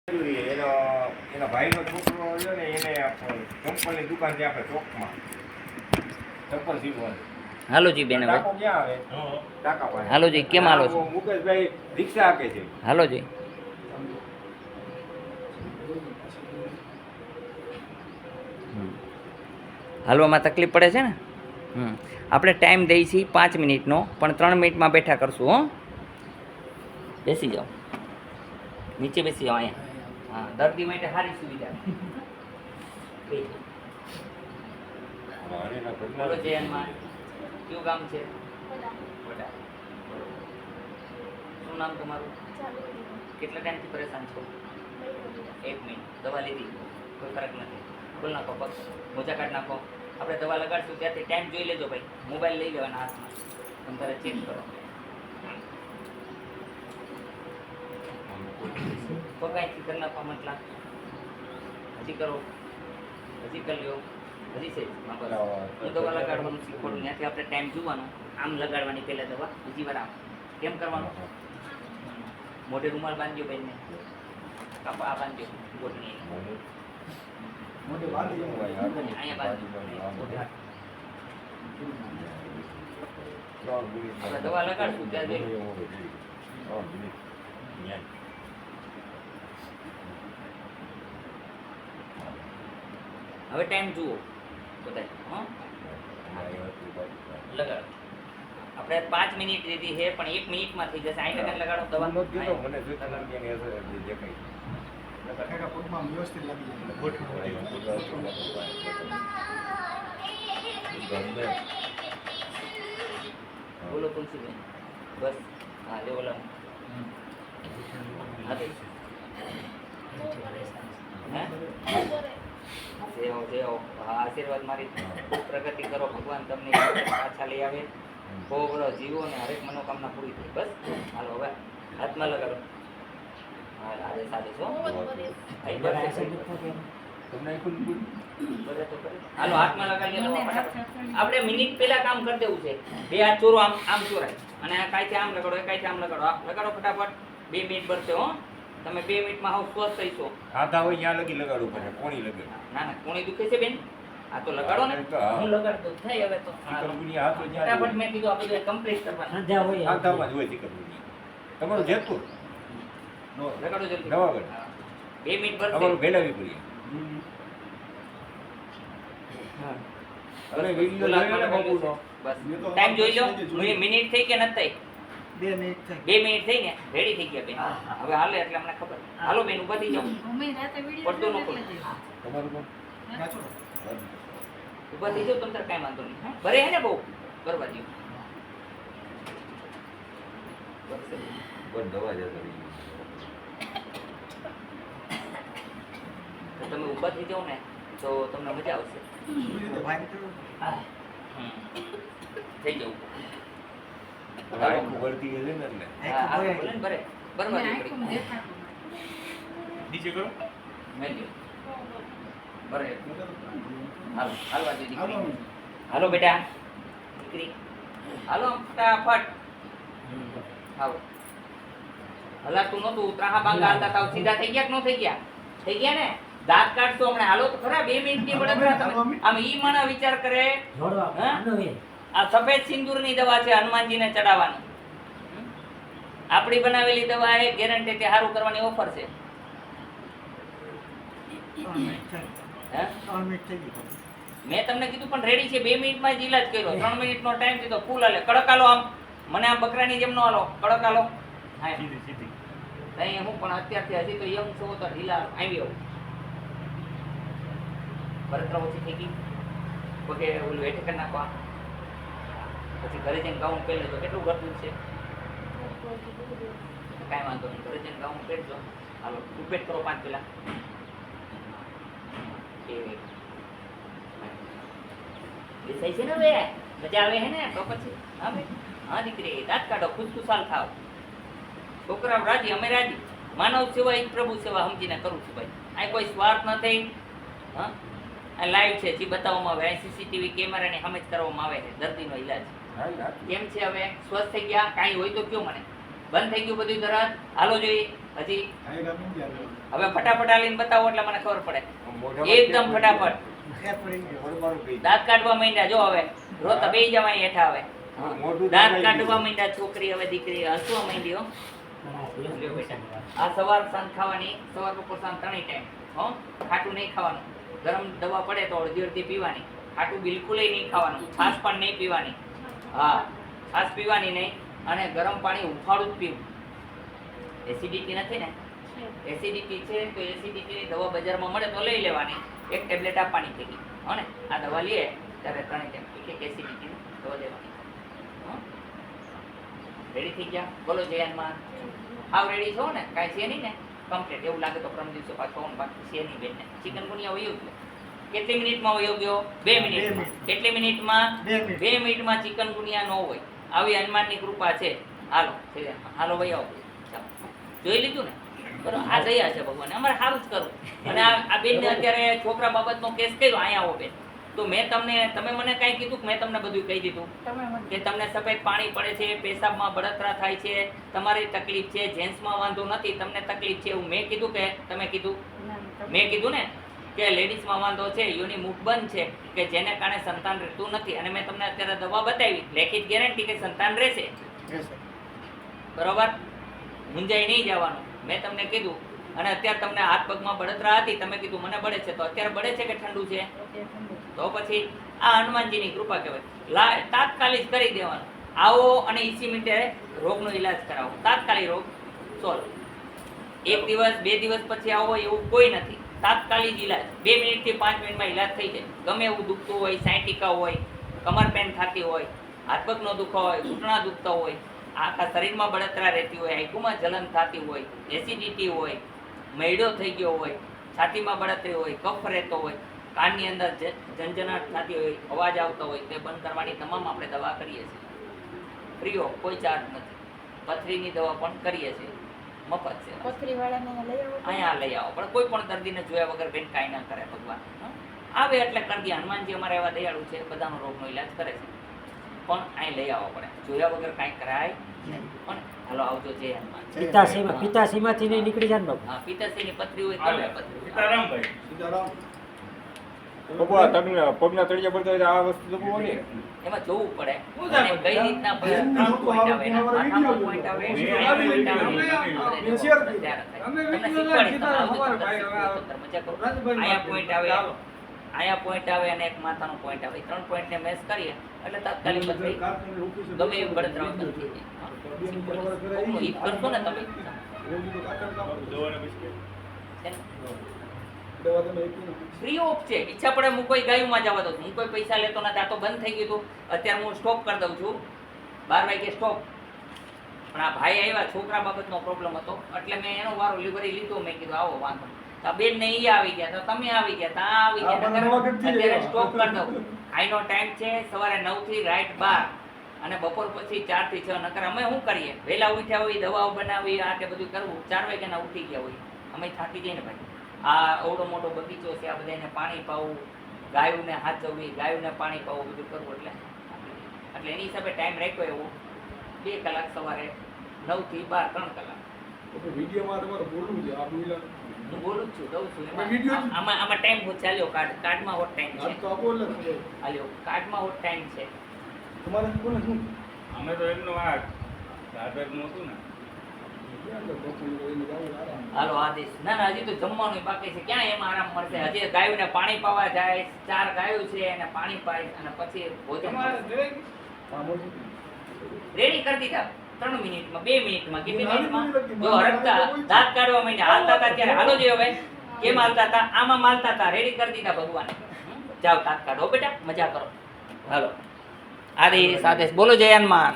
એનો એના ભાઈનો છોકરો છે ને એને ચંપલની દુકાન છે આપણે ચોકમાં ચંપલ સીવવાનું. હાલો જી બેન, ટાંકો ક્યાં આવે? ટાંકા પાસે. હાલો જી, કેમ હાલો છો? મુકેશભાઈ રિક્ષા આપે છે. હાલો જી. હાલવામાં તકલીફ પડે છે ને? આપણે ટાઈમ દઈએ છીએ 5 મિનિટનો, પણ 3 મિનિટમાં બેઠા કરશું. હો, બેસી જાઓ, નીચે બેસી જાઓ. અહીંયા હા, દર્દી માટે સારી સુવિધા. બોલો જયનમાં, કયું ગામ છે? શું નામ તમારું? કેટલા ટાઈમથી પરેશાન છો? 1 મિનિટ. દવા લીધી, કોઈ ફરક નથી. ખોલ નાખો પગ, મોજા કાઢ નાખો. આપણે દવા લગાડશું ત્યાંથી ટાઈમ જોઈ લેજો ભાઈ. મોબાઈલ લઈ લેવાના હાથમાં, તમે તારે ચેક કરો. પગ અહીંથી કરી નાખવા મતલબ હજી કરો, હજી કરી લ્યો, હજી છે. હું દવા લગાડવાનું શીખવાડું, ત્યાંથી આપણે ટાઈમ જોવાનો. આમ લગાડવાની પહેલાં દવા, બીજી વાર આમ. કેમ કરવાનું? મોઢે રૂમાલ બાંધ્યો બેનને, કાપા આ બાંધ્યો ગોઠણી અહીંયા બાંધ્યો. દવા લગાડશું ત્યાં જઈ. હવે ટાઈમ જુઓ બધા. લગાડો. આપણે 5 મિનિટ દીધી છે, પણ 1 મિનિટમાં થઈ જશે. 60 લગાડો દવા. બોલો તુલસીબેન, બસ. હા જો બોલો. આશીર્વાદ મારી, પ્રગતિ કરો. ભગવાન તમને પાછા લઈ આવે, બહુ બધો જીવો ને હરેક મનોકામના પૂરી થઈ. બસ હાલો, હવે હાથમાં લગાડો. હા, આજે સાદે છો. હાલો, હાથમાં લગાડી લો. આપણે મિનિટ પહેલા કામ કરી દેવું છે. 2 હાથ ચોરો, આમ આમ ચોરાય, અને કાંઈથી આમ લગાડો, કાંઈથી આમ લગાડો. લગાડો ફટાફટ. 2 મિનિટ ભરશે. હો, તમે 2 મિનિટમાં હાવ સ્વસ્થ થઈશો. આધા હોય ત્યાં લગી લગાડવું પડે. કોણી લગે? ના ના, કોણી દુખે છે બેન? આ તો લગાડો ને. હું લગાડતો થાય હવે તો. ફટાફટ મેં કીધું આ બધું કમ્પ્લીટ કરવાનું. આધામાં જ હોય છે. તમારું જેતપુર લગાડો જલ્દી. નવાગઢ 2 મિનિટ ભરશે. તમારું ભેલાવી પડી. અરે વિડિયો લાગે ને બાપુનો. બસ ટાઈમ જોઈ લો. મિનિટ થઈ કે નથી થઈ? 2 મિનિટ થઈ ને? રેડી થઈ ગયા બેન. હવે હાલે એટલે અમને ખબર. હાલો બેન, ઊભા થઈ જાઓ. પડતો નો પડતો. તમારું કોણ? ઊભા થઈ જાઓ, તમને કાંઈ વાંધો નહીં. ભરે હે ને બહુ બરબાદ જેવું. પણ દવા જતો તમે ઊભા થઈ જાઓ ને તો તમને મજા આવશે. થઈ જવું. વળતી છે ને ભરે બરબાદ નીચે કરો. મેલ્યો ભરે. હાલો, હાલવા દે દીકરી. હાલો બેટા, દીકરી હાલો ફટાફટ. આવો. હલાતું નહોતું, ત્રાહા બાંગા હાલતા તાવ સીધા થઈ ગયા કે ન થઈ ગયા? થઈ ગયા ને? દાંત કાઢશો હમણાં. હાલો તો ખરા. 2 મિનિટની બળતરા તમે આમ ઈ મણા વિચાર કરે. આ સફેદ સિંદૂરની દવા છે, હનુમાનજીને ચડાવવાની. આપણી બનાવેલી દવા એ ગેરંટી કે સારું કરવાની ઓફર છે. મેં તમને કીધું પણ રેડી છે. 2 મિનિટમાં જ ઈલાજ કર્યો. 3 મિનિટનો ટાઈમ દીધો. ફૂલ હાલે. કડક હાલો. આમ મને આ બકરાની જેમ નો હાલો. કડક હાલો. હા નહીં, હું પણ અત્યારથી હજી તો યંગ છું તો ઢીલા આવી આવું. બળતરા ઓછી થઈ ગઈ. પગે ઓલું હેઠે કરી નાખવા. પછી ઘરે જઈને ગાઉન પહેરી લેજો. કેટલું ઘરતું છે? કાંઈ વાંધો નહીં. ઘરે જઈને ગાઉન પહેરજો. હાલો, ઉભેટ કરો 5 પેલા. બેસાઈ છે ને હવે? મજા આવે છે ને? તો પછી હા ભાઈ, હા દીકરી, દાંત કાઢો, ખુશખુશાલ થાવ. છોકરા રાજી, અમે રાજી. માનવ સેવા એ પ્રભુ સેવા સમજીને કરું છું ભાઈ. આ કોઈ સ્વાર્થ નથી. હા, આ લાઈવ છે, જે બતાવવામાં આવે. સીસીટીવી કેમેરાની સામે જ કરવામાં આવે છે દર્દીનો ઈલાજ. કેમ છે હવે? સ્વસ્થ થઈ ગયા? કાંઈ હોય તો કયો મને. બંધ થઈ ગયું બધું તરત? હાલો જોઈએ. હજી હવે ફટાફટ આલીને બતાવો એટલે મને ખબર પડે. એકદમ ફટાફટ દાંત કાઢવા માંડ્યા. જો હવે રોતા બેહી જવા અહીં હેઠા હવે. દાંત કાઢવા માંડ્યા છોકરી, હવે દીકરી હસવા માંડી. હો લ્યો બેટા, આ સવાર સાંજ ખાવાની, સવાર બપોર સાંજ ત્રણેય ટાઈમ. હો ખાટું નહીં ખાવાનું. ગરમ દવા પડે તો અડધી અડધી પીવાની. ખાટું બિલકુલ નહીં ખાવાનું. છાશ પણ નહીં પીવાની. હા, છાશ પીવાની નહીં. અને ગરમ પાણી ઉફાળું જ પીવું. એસિડિટી નથી ને? એસિડિટી છે તો એસિડિટીની દવા બજારમાં મળે તો લઈ લેવાની. એક ટેબ્લેટ આપવાની થઈ ગઈ. હો ને, આ દવા લઈએ ત્યારે ત્રણેય ટાઈમ એક એસિડિટીની દવા લેવાની. રેડી થઈ ગયા? બોલો જય હનુમાન. હાવ રેડી છો ને? કાંઈ છે નહીં ને? કમ્પ્લીટ. એવું લાગે તો પરમ દિવસે પાછો બાકી છે નહીં બેનને. ચિકનગુનિયા વયો ગયો. કેટલી મિનિટમાં વયો ગયો? 2 મિનિટમાં. કેટલી મિનિટમાં? 2 મિનિટમાં ચિકનગુનિયા ન હોય. આવી હનુમાનની કૃપા છે. હાલો હાલો ભાઈ આવો. જોઈ લીધું ને? બરોબર, આ દયા છે ભગવાન. અમારે સારું જ કરવું. અને આ બેનને અત્યારે છોકરા બાબતનો કેસ કર્યો. અહીંયા આવો બેન. તો મેં તમે મને કાંઈ કીધું કે મેં તમને બધું કહી દીધું કે તમને સફેદ પાણી પડે છે, પેશાબમાં બળતરા થાય છે, તમારી તકલીફ છે, જેન્ટ્સમાં વાંધો નથી, તમને તકલીફ છે એવું મેં કીધું કે તમે કીધું? મેં કીધું ને કે લેડીઝમાં વાંધો છે, યોની મુખ બંધ છે, કે જેને કારણે સંતાન રહેતું નથી. અને મેં તમને અત્યારે દવા બતાવી, લેખિત ગેરંટી કે સંતાન રહેશે. બરોબર, મૂંઝાઈ નહીં જવાનું. મેં તમને કીધું. અને અત્યારે તમને હાથ પગમાં બળતરા હતી, તમે કીધું મને બળે છે. તો અત્યારે બળે છે કે ઠંડુ છે? તો પછી આ હનુમાનજીની કૃપા કહેવાય. તાત્કાલિક કરી દેવાનું. આવો અને 20 મિનિટે રોગનો ઈલાજ કરાવો. તાત્કાલિક રોગ સોલ્વ. 1 દિવસ 2 દિવસ પછી આવો એવું કોઈ નથી. તાત્કાલિક ઈલાજ. 2 મિનિટથી 5 મિનિટમાં ઈલાજ થઈ જાય. ગમે એવું દુખતું હોય, સાયટિકા હોય, કમર પેન થતી હોય, હાથ પગનો દુખાવો હોય, ઘૂંટણા દુખતા હોય, આખા શરીરમાં બળતરા રહેતી હોય, આંખોમાં જલન થતી હોય, એસિડિટી હોય, મૈડો થઈ ગયો હોય, છાતીમાં બળતરી હોય, કફ રહેતો હોય, કાનની અંદર ઝંઝનાટ થતી હોય, અવાજ આવતો હોય, તે બંધ કરવાની તમામ આપણે દવા કરીએ છીએ. ફ્રી ઓફ, કોઈ ચાર્જ નથી. પથરીની દવા પણ કરીએ છીએ, મફત છે. અહીંયા લઈ આવો. પણ કોઈ પણ દર્દીને જોયા વગર બેન કાંઈ ના કરે ભગવાન. આવે એટલે કરી દે. હનુમાનજી અમારા એવા દયાળુ છે, બધાનો રોગનો ઈલાજ કરે છે. પણ અહીં લઈ આવવો પડે. જોયા વગર કાંઈ કરાય નહીં. પણ હાલો આવજો જય હનુમાન. પિતાશ્રીમાંથી નહીં નીકળી જાય ને બાપુ? હા, પિતાશ્રીની પથરી હોય તો પથરી. સીતારામ. પગના તળિયા પડતા હોય આ વસ્તુ તો બહુ નહીં. એમાં જોવું પડે અને કઈ રીતના ત્રણ point આવે, એના માથામાં point આવે, અહીંયા point આવે, તમને શીખવાડીશ. તમે આવજો તો મજા કરો. અહીંયા point આવે, અહીંયા point આવે અને એક માથાનો point આવે. 3 point ને મેચ કરીએ એટલે તાત્કાલિક પથરી ગમે એવી બળતરા બંધ થઈ જાય. ઈ કરશો ને તમે ફ્રી ઓફ છે. ઈચ્છા પડે હું કોઈ ગાયુંમાં જવા દઉં છું. હું કોઈ પૈસા લેતો નથી. આ તો બંધ થઈ ગયું હતું. અત્યારે હું સ્ટોપ કરી દઉં છું. 12 વાગે સ્ટોપ. પણ આ ભાઈ આવ્યા, છોકરા બાબતનો પ્રોબ્લેમ હતો એટલે મેં એનો વારો લીવરી લીધો. મેં કીધું આવો વાંધો. તો બેન ને ઈ આવી ગયા, તો તમે આવી ગયા, ત્યાં આવી ગયા. અત્યારે સ્ટોપ કરી દઉં. આઈનો ટાઈમ છે સવારે 9 થી રાઈટ 12 અને બપોર પછી 4 થી 6. નકર અમે શું કરીએ? વહેલા ઉઠ્યા હોય, દવાઓ બનાવી, આ તે બધું કરવું. 4 વાગ્યાના ઉઠી ગયા હોય. અમે થાકી જઈએ ને ભાઈ. આ અવડો મોટો બગીચો છે, આ બધાને પાણી પાવું, ગાયોને હાચવવી, ગાયોને પાણી પાવું, બધું કરવું. એટલે એની હિસાબે ટાઈમ રાખ્યો એવો 2 કલાક સવારે 9 થી 12, 3 કલાક. વિડીયોમાં તમારે બોલવું છે. આ બોલ્યા હું બોલું જ છું, દઉં છું. આમાં ટાઈમ હોત ચાલ્યો. કાર્ડમાં હોત ટાઈમ છે. હાલ્યો કાર્ડમાં હોત ટાઈમ છે. તમારે કોને શું? અમે તો એમનો આ દાદરનું હતું ને. હાલો આદેશ. ના ના, હજી તો જમવાનું બાકી છે. ક્યાં એમાં આરામ મળશે? હજી ગાયોને પાણી પાવા જાય. 4 ગાયો છે એને પાણી પાય અને પછી ભોજન રેડી કરી દીધા. 3 મિનિટમાં, 2 મિનિટમાં, કેટલી મિનિટમાં? જો હરકતા દાંત કાઢવા માંડ્યા. હાલતા હતા ત્યારે હાલો જોઈએ. હવે કેમ હાલતા હતા? આમાં માલતા હતા. રેડી કરી દીધા ભગવાને. જાઓ દાંત કાઢો બેટા, મજા કરો. હાલો આદેશ આદેશ. બોલો જય હનુમાન.